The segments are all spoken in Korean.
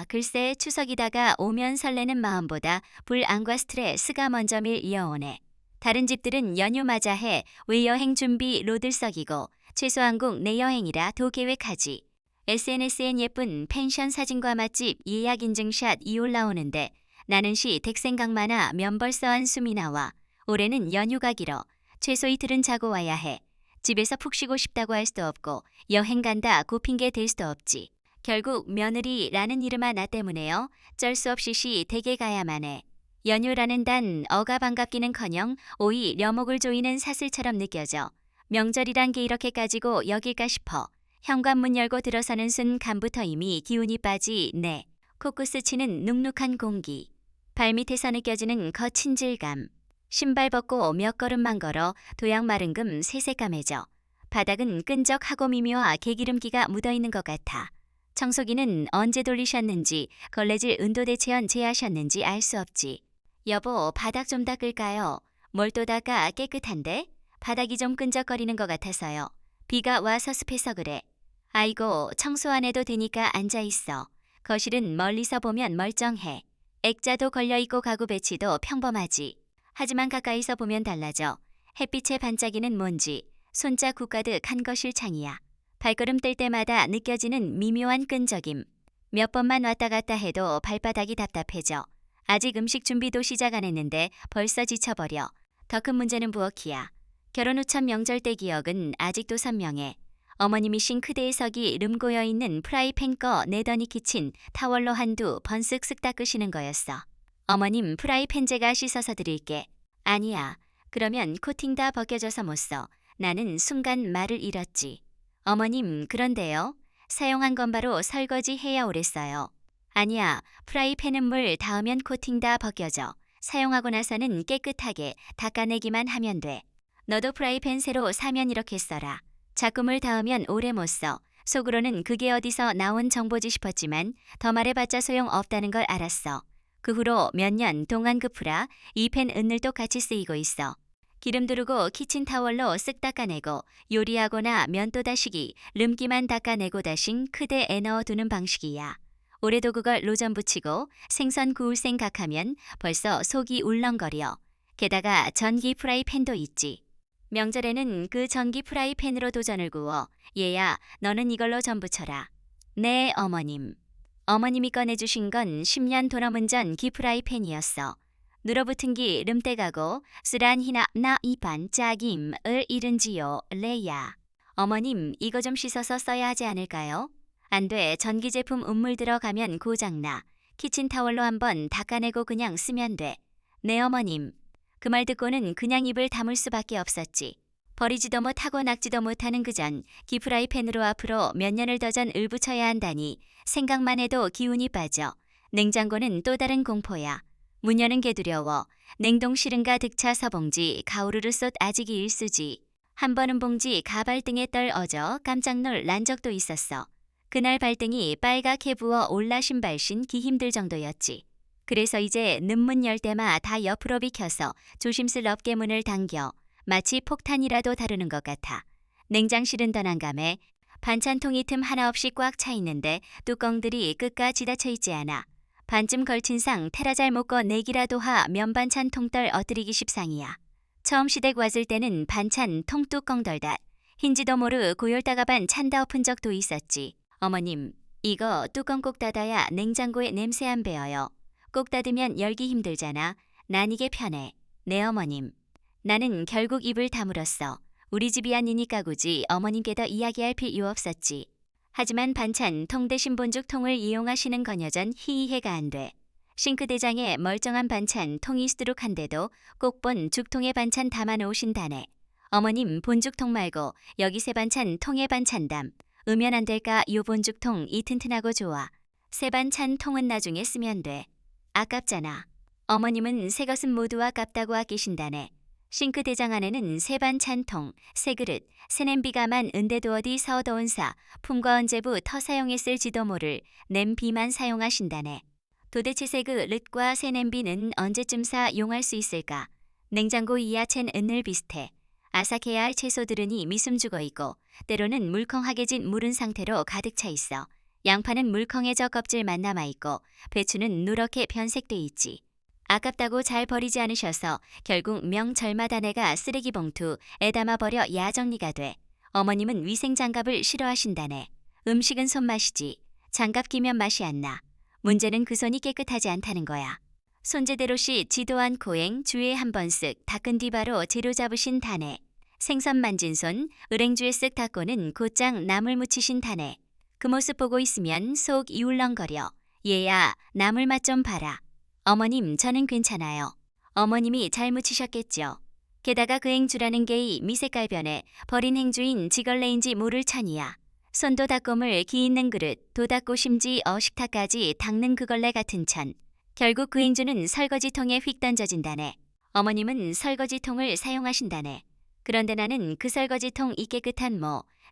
글쎄 추석이다가 오면 설레는 마음보다 불안과 스트레스가 먼저 밀려오네. 다른 집들은 연휴 맞아 해 외여행 준비 로들 썩이고 최소한국 내 여행이라 도 계획하지. SNS엔 예쁜 펜션 사진과 맛집 예약 인증샷 이 올라오는데 나는 시 댁생각 많아 면벌써한 숨이 나와. 올해는 연휴가 길어. 최소 이틀은 자고 와야 해. 집에서 푹 쉬고 싶다고 할 수도 없고 여행 간다 고 핑계 댈 수도 없지. 결국 며느리라는 이름아 나 때문에요. 쩔 수 없이 시 댁에 가야만 해. 연휴라는 단 어가 반갑기는커녕 오이 려목을 조이는 사슬처럼 느껴져. 명절이란 게 이렇게까지고 여길까 싶어. 현관문 열고 들어서는 순간부터 이미 기운이 빠지네. 코코스 치는 눅눅한 공기. 발밑에서 느껴지는 거친 질감. 신발 벗고 몇 걸음만 걸어 도양 마른 금 새새까매져. 바닥은 끈적하고 미묘하 개기름기가 묻어있는 것 같아. 청소기는 언제 돌리셨는지 걸레질 은도 대체연 제하셨는지 알 수 없지. 여보 바닥 좀 닦을까요? 뭘 또 닦아 깨끗한데? 바닥이 좀 끈적거리는 것 같아서요. 비가 와서 습해서 그래. 아이고 청소 안 해도 되니까 앉아있어. 거실은 멀리서 보면 멀쩡해. 액자도 걸려있고 가구 배치도 평범하지. 하지만 가까이서 보면 달라져. 햇빛에 반짝이는 먼지, 손자 국가득한 거실 창이야. 발걸음 뗄 때마다 느껴지는 미묘한 끈적임. 몇 번만 왔다 갔다 해도 발바닥이 답답해져. 아직 음식 준비도 시작 안 했는데 벌써 지쳐버려. 더 큰 문제는 부엌이야. 결혼 후 첫 명절 때 기억은 아직도 선명해. 어머님이 싱크대에 석이 름고여 있는 프라이팬 꺼 내더니 키친 타월로 한두 번 쓱쓱 닦으시는 거였어. 어머님 프라이팬 제가 씻어서 드릴게. 아니야. 그러면 코팅 다 벗겨져서 못 써. 나는 순간 말을 잃었지. 어머님 그런데요. 사용한 건 바로 설거지 해야 오랬어요. 아니야. 프라이팬은 물 닿으면 코팅 다 벗겨져. 사용하고 나서는 깨끗하게 닦아내기만 하면 돼. 너도 프라이팬 새로 사면 이렇게 써라. 자꾸 물 닿으면 오래 못 써. 속으로는 그게 어디서 나온 정보지 싶었지만 더 말해봤자 소용없다는 걸 알았어. 그 후로 몇 년 동안 그 프라, 이 팬 은늘도 같이 쓰이고 있어. 기름 두르고 키친타월로 쓱 닦아내고 요리하거나 면도 다시기, 름기만 닦아내고 다신 크대에 넣어두는 방식이야. 올해도 그걸 로전 붙이고 생선 구울 생각하면 벌써 속이 울렁거려. 게다가 전기 프라이팬도 있지. 명절에는 그 전기 프라이팬으로 도전을 구워. 얘야, 너는 이걸로 전 부쳐라. 네, 어머님. 어머님이 꺼내주신 건 10년 도 넘은 전 기프라이팬이었어. 눌어붙은 기 름떼가고 쓰란 희나 나 이반 짜김을 잃은지요 레야. 어머님 이거 좀 씻어서 써야 하지 않을까요? 안 돼. 전기 제품 음물 들어가면 고장나. 키친타월로 한번 닦아내고 그냥 쓰면 돼. 네 어머님. 그 말 듣고는 그냥 입을 다물 수밖에 없었지. 버리지도 못하고 낚지도 못하는 그전 기프라이팬으로 앞으로 몇 년을 더 전 을 붙여야 한다니 생각만 해도 기운이 빠져. 냉장고는 또 다른 공포야. 문 여는 게 두려워. 냉동실은 가득 차 서봉지 가오르르 쏟 아직이 일수지. 한 번은 봉지 가발등에 떨어져 깜짝 놀란 적도 있었어. 그날 발등이 빨갛게 부어 올라 신발신 기 힘들 정도였지. 그래서 이제 늦문 열 때마 다 옆으로 비켜서 조심스럽게 문을 당겨. 마치 폭탄이라도 다루는 것 같아. 냉장실은 더 난감해. 반찬통이 틈 하나 없이 꽉 차 있는데 뚜껑들이 끝까지 닫혀 있지 않아. 반쯤 걸친 상 테라 잘 먹고 내기라도 하 면반찬 통떨 엎드리기 십상이야. 처음 시댁 왔을 때는 반찬 통뚜껑 덜다. 흰지도 모르 고열다가 반 찬다 엎은 적도 있었지. 어머님, 이거 뚜껑 꼭 닫아야 냉장고에 냄새 안 배어요. 꼭 닫으면 열기 힘들잖아. 난 이게 편해. 네 어머님. 나는 결국 입을 다물었어. 우리 집이 아니니까 굳이 어머님께 더 이야기할 필요 없었지. 하지만 반찬 통 대신 본죽 통을 이용하시는 거녀전 희희해가 안 돼. 싱크대장에 멀쩡한 반찬 통이 수두룩한데도 꼭 본 죽통에 반찬 담아놓으신다네. 어머님 본죽통 말고 여기 새 반찬 통에 반찬담. 으면 안 될까 요 본죽통 이 튼튼하고 좋아. 새 반찬 통은 나중에 쓰면 돼. 아깝잖아. 어머님은 새 것은 모두 아깝다고 아끼신다네. 싱크대장 안에는 새 반찬통, 새 그릇, 새 냄비가만 은대도 어디 서더운사, 품과 언제부 터 사용했을지도 모를 냄비만 사용하신다네. 도대체 새 그릇과 새 냄비는 언제쯤 사용할 수 있을까? 냉장고 이하챈 은늘 비슷해. 아삭해야 할 채소들은 이 미숨 죽어 있고 때로는 물컹하게 진 무른 상태로 가득 차 있어. 양파는 물컹해져 껍질만 남아있고 배추는 누렇게 변색돼 있지. 아깝다고 잘 버리지 않으셔서 결국 명절마다 내가 쓰레기 봉투에 담아버려 야정리가 돼. 어머님은 위생장갑을 싫어하신다네. 음식은 손맛이지. 장갑 끼면 맛이 안 나. 문제는 그 손이 깨끗하지 않다는 거야. 손제대로시 지도한 코행 주에 한 번 쓱 닦은 뒤 바로 재료 잡으신 다네. 생선 만진 손, 을행주에 쓱 닦고는 곧장 나물 묻히신 다네. 그 모습 보고 있으면 속 이울렁거려. 얘야, 나물 맛 좀 봐라. 어머님, 저는 괜찮아요. 어머님이 잘 묻히셨겠죠. 게다가 그 행주라는 게이 미색깔변에 버린 행주인 지걸레인지 모를 천이야. 손도 닦고물 기 있는 그릇, 도 닦고 심지 어식탁까지 닦는 그걸레 같은 천. 결국 그 행주는 설거지통에 휙 던져진다네. 어머님은 설거지통을 사용하신다네. 그런데 나는 그 설거지통 이 깨끗한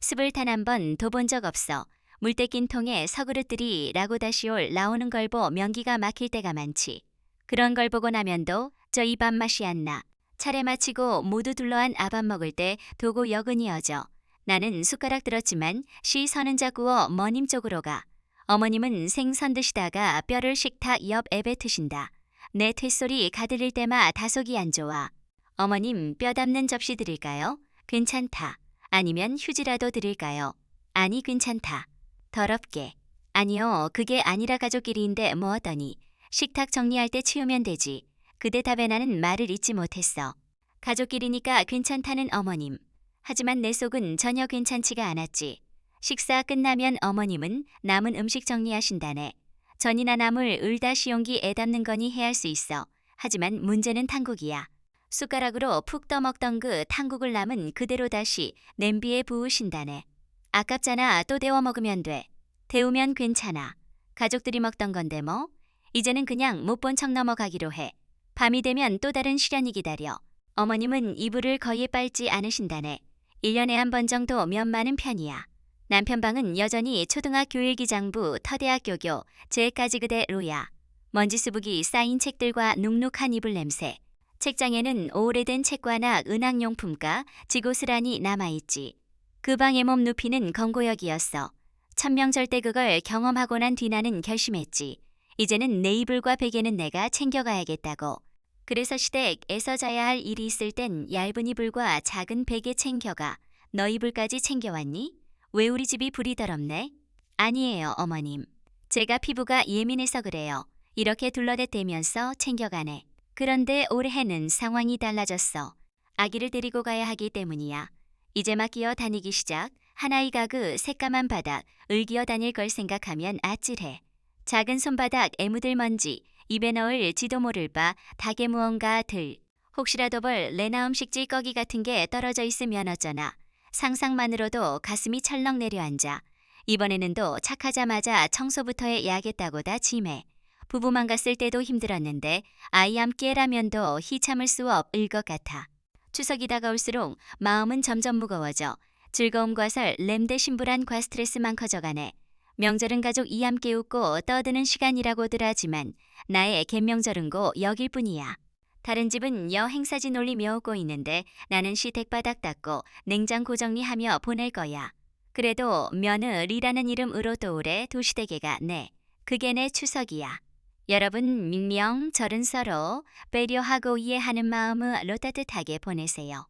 습을 단 한 번 둬본 적 없어. 물때 낀 통에 서그릇들이 라고다시올 나오는 걸 보 명기가 막힐 때가 많지. 그런 걸 보고 나면도 저 이 밥 맛이 안 나. 차례 마치고 모두 둘러앉 아밥 먹을 때 도고 여근이어져. 나는 숟가락 들었지만 시 서는 자꾸어 머님 쪽으로 가. 어머님은 생선 드시다가 뼈를 식탁 옆 앱에 트신다. 내 퇴소리 가들릴 때마 다속이 안 좋아. 어머님 뼈 담는 접시 드릴까요? 괜찮다. 아니면 휴지라도 드릴까요? 아니 괜찮다. 더럽게. 아니요, 그게 아니라 가족끼리인데 뭐 어떠니. 식탁 정리할 때 치우면 되지. 그 대답에 나는 말을 잇지 못했어. 가족끼리니까 괜찮다는 어머님. 하지만 내 속은 전혀 괜찮지가 않았지. 식사 끝나면 어머님은 남은 음식 정리하신다네. 전이나 나물 을다시용기에 담는 거니 해야 할 수 있어. 하지만 문제는 탕국이야. 숟가락으로 푹 떠먹던 그 탕국을 남은 그대로 다시 냄비에 부으신다네. 아깝잖아. 또 데워 먹으면 돼. 데우면 괜찮아. 가족들이 먹던 건데 뭐. 이제는 그냥 못 본 척 넘어가기로 해. 밤이 되면 또 다른 시련이 기다려. 어머님은 이불을 거의 빨지 않으신다네. 1년에 한 번 정도 면 많은 편이야. 남편 방은 여전히 초등학교 일기장부 터대학교교 제까지 그대로야. 먼지 수북이 쌓인 책들과 눅눅한 이불 냄새. 책장에는 오래된 책과나 은학용품과 지고스란히 남아있지. 그 방의 몸 눕히는 건고역이었어. 천명절 때 그걸 경험하고 난 뒤 나는 결심했지. 이제는 내 이불과 베개는 내가 챙겨가야겠다고. 그래서 시댁에서 자야 할 일이 있을 땐 얇은 이불과 작은 베개 챙겨가. 너 이불까지 챙겨왔니? 왜 우리 집이 불이 더럽네? 아니에요, 어머님. 제가 피부가 예민해서 그래요. 이렇게 둘러댔다면서 챙겨가네. 그런데 올해는 상황이 달라졌어. 아기를 데리고 가야 하기 때문이야. 이제 막 기어 다니기 시작. 하나의 가그 새까만 바닥 을기어 다닐 걸 생각하면 아찔해. 작은 손바닥에 묻을 먼지, 입에 넣을 지도 모를 바 닭의 무언가 들. 혹시라도 벌 레나움 식지 꺼기 같은 게 떨어져 있으면 어쩌나. 상상만으로도 가슴이 철렁 내려앉아. 이번에는 또 착하자마자 청소부터 해야겠다고 다 짐해. 부부만 갔을 때도 힘들었는데 아이 함께라면도 희참을 수 없을 것 같아. 추석이 다가올수록 마음은 점점 무거워져. 즐거움과 설 램대 심불안과 스트레스만 커져가네. 명절은 가족 이 함께 웃고 떠드는 시간이라고들 하지만 나의 갯명절은고 여길 뿐이야. 다른 집은 여행사진 올리며 오고 있는데 나는 시댁바닥 닦고 냉장고 정리하며 보낼 거야. 그래도 며느리라는 이름으로 떠오래 도시대개가 네. 그게 내 추석이야. 여러분 명절은 서로 배려하고 이해하는 마음으로 따뜻하게 보내세요.